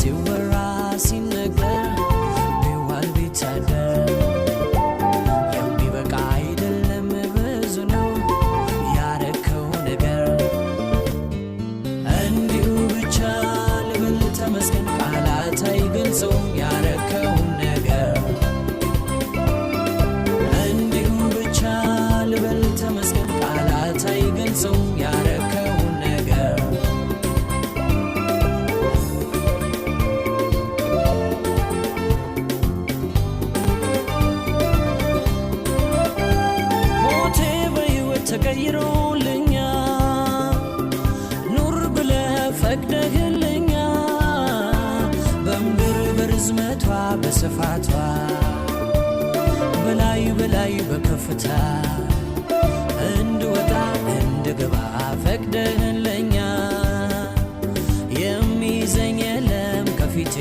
ሲወራ ሲነገር ቢዋል ቢታደር የሚበቃ አይደለም ብዙ ነው ያረከው ነገር እንዲሁ ብቻ ልበል ተመስገን ቃላት አይገልጸውም ያረከው ነገር እንዲሁ ብቻ ልበል ተመስገን ቃላት አይገልጸውም ያረከው ነገር ሞቴ በሕይወት ተቀይሮልኛ ኑር ብለህ ፈቅደህልኛ በምድር በርዝመቷ በስፋቷ በላይ በላይ በከፍታ እንድወጣ እንድገባ ፈቅደህልኛ የሚይዘኝ የለም ከፊቴ